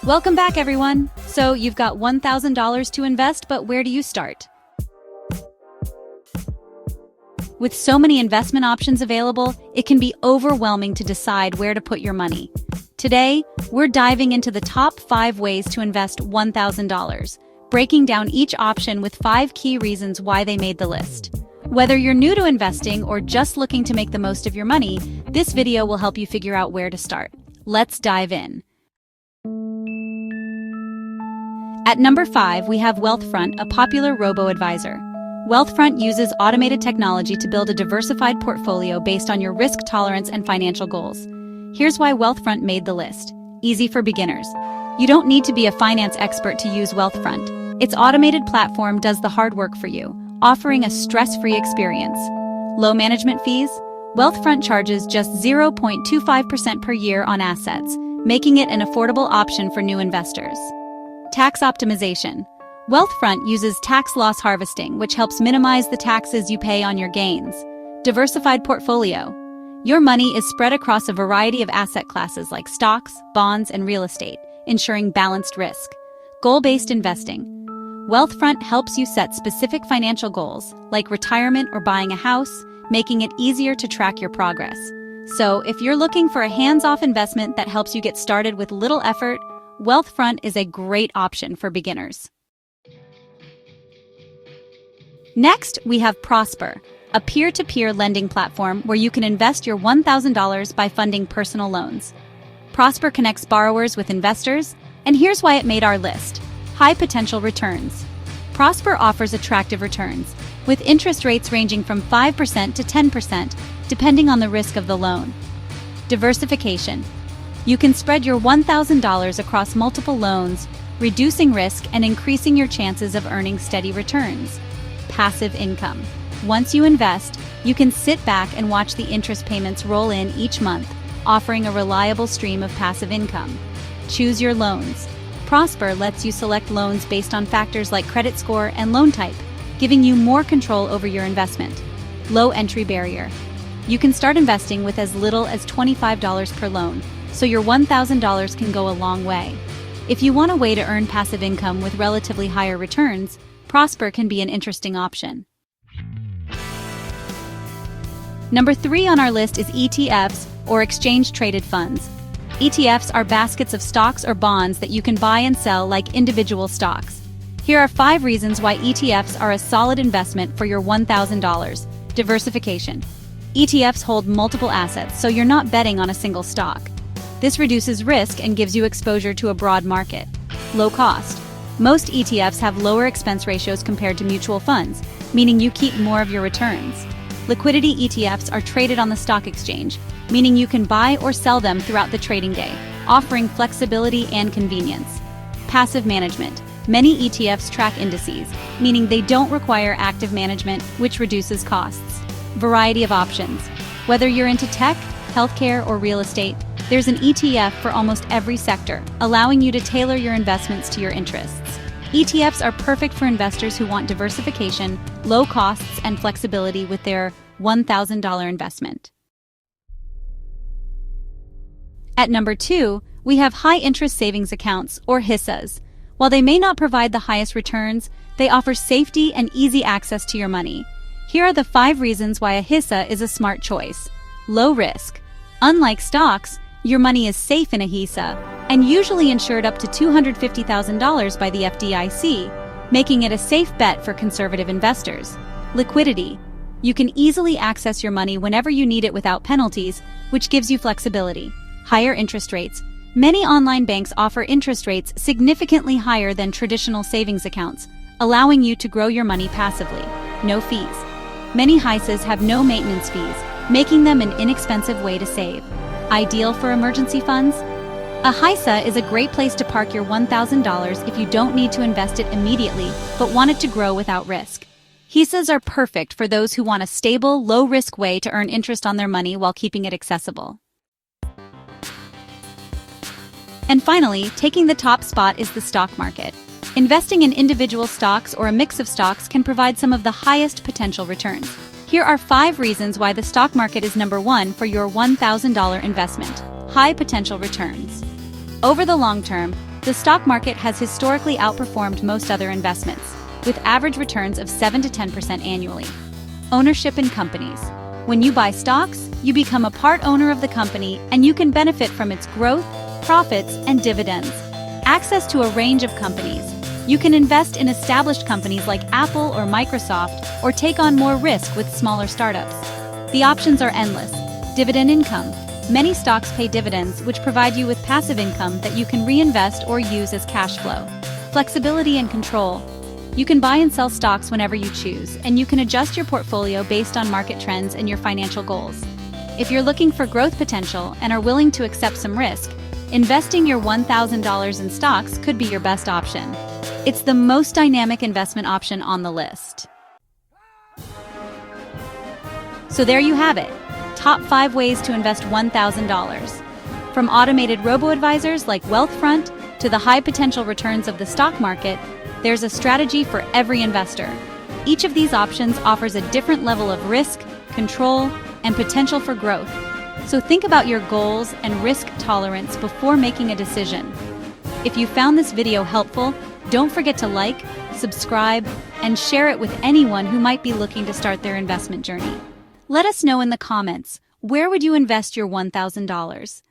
Welcome back, everyone. So you've got $1,000 to invest, but where do you start? With so many investment options available, it can be overwhelming to decide where to put your money. Today, we're diving into the top 5 ways to invest $1,000, breaking down each option with 5 key reasons why they made the list. Whether you're new to investing or just looking to make the most of your money, this video will help you figure out where to start. Let's dive in. At number 5, we have Wealthfront, a popular robo-advisor. Wealthfront uses automated technology to build a diversified portfolio based on your risk tolerance and financial goals. Here's why Wealthfront made the list. Easy for beginners. You don't need to be a finance expert to use Wealthfront. Its automated platform does the hard work for you, offering a stress-free experience. Low management fees? Wealthfront charges just 0.25% per year on assets, making it an affordable option for new investors. Tax optimization. Wealthfront uses tax loss harvesting, which helps minimize the taxes you pay on your gains. Diversified portfolio. Your money is spread across a variety of asset classes like stocks, bonds, and real estate, ensuring balanced risk. Goal-based investing. Wealthfront helps you set specific financial goals, like retirement or buying a house, making it easier to track your progress. So, if you're looking for a hands-off investment that helps you get started with little effort, Wealthfront is a great option for beginners. Next, we have Prosper, a peer-to-peer lending platform where you can invest your $1,000 by funding personal loans. Prosper connects borrowers with investors, and here's why it made our list. High potential returns. Prosper offers attractive returns, with interest rates ranging from 5% to 10%, depending on the risk of the loan. Diversification. You can spread your $1,000 across multiple loans, reducing risk and increasing your chances of earning steady returns. Passive income. Once you invest, you can sit back and watch the interest payments roll in each month, offering a reliable stream of passive income. Choose your loans. Prosper lets you select loans based on factors like credit score and loan type, giving you more control over your investment. Low entry barrier. You can start investing with as little as $25 per loan, so your $1,000 can go a long way. If you want a way to earn passive income with relatively higher returns, Prosper can be an interesting option. Number 3 on our list is ETFs, or exchange-traded funds. ETFs are baskets of stocks or bonds that you can buy and sell like individual stocks. Here are 5 reasons why ETFs are a solid investment for your $1,000. Diversification. ETFs hold multiple assets, so you're not betting on a single stock. This reduces risk and gives you exposure to a broad market. Low cost. Most ETFs have lower expense ratios compared to mutual funds, meaning you keep more of your returns. Liquidity ETFs are traded on the stock exchange, meaning you can buy or sell them throughout the trading day, offering flexibility and convenience. Passive management. Many ETFs track indices, meaning they don't require active management, which reduces costs. Variety of options. Whether you're into tech, healthcare, or real estate, there's an ETF for almost every sector, allowing you to tailor your investments to your interests. ETFs are perfect for investors who want diversification, low costs, and flexibility with their $1,000 investment. At number 2, we have high-interest savings accounts, or HISAs. While they may not provide the highest returns, they offer safety and easy access to your money. Here are the 5 reasons why a HISA is a smart choice. Low risk. Unlike stocks, your money is safe in a HISA and usually insured up to $250,000 by the FDIC, making it a safe bet for conservative investors. Liquidity. You can easily access your money whenever you need it without penalties, which gives you flexibility. Higher interest rates. Many online banks offer interest rates significantly higher than traditional savings accounts, allowing you to grow your money passively. No fees. Many HISAs have no maintenance fees, making them an inexpensive way to save. Ideal for emergency funds? A HISA is a great place to park your $1,000 if you don't need to invest it immediately but want it to grow without risk. HISAs are perfect for those who want a stable, low-risk way to earn interest on their money while keeping it accessible. And finally, taking the top spot is the stock market. Investing in individual stocks or a mix of stocks can provide some of the highest potential returns. Here are 5 reasons why the stock market is number 1 for your $1,000 investment. High potential returns. Over the long term, The stock market has historically outperformed most other investments, with average returns of 7 to 10% annually. Ownership in companies. When you buy stocks, you become a part owner of the company and you can benefit from its growth, profits, and dividends. Access to a range of companies. You can invest in established companies like Apple or Microsoft, or take on more risk with smaller startups. The options are endless. Dividend income. Many stocks pay dividends, which provide you with passive income that you can reinvest or use as cash flow. Flexibility and control. You can buy and sell stocks whenever you choose, and you can adjust your portfolio based on market trends and your financial goals. If you're looking for growth potential and are willing to accept some risk, investing your $1,000 in stocks could be your best option. It's the most dynamic investment option on the list. So there you have it. Top 5 ways to invest $1,000. From automated robo-advisors like Wealthfront to the high potential returns of the stock market, there's a strategy for every investor. Each of these options offers a different level of risk, control, and potential for growth. So think about your goals and risk tolerance before making a decision. If you found this video helpful, don't forget to like, subscribe, and share it with anyone who might be looking to start their investment journey. Let us know in the comments, where would you invest your $1,000?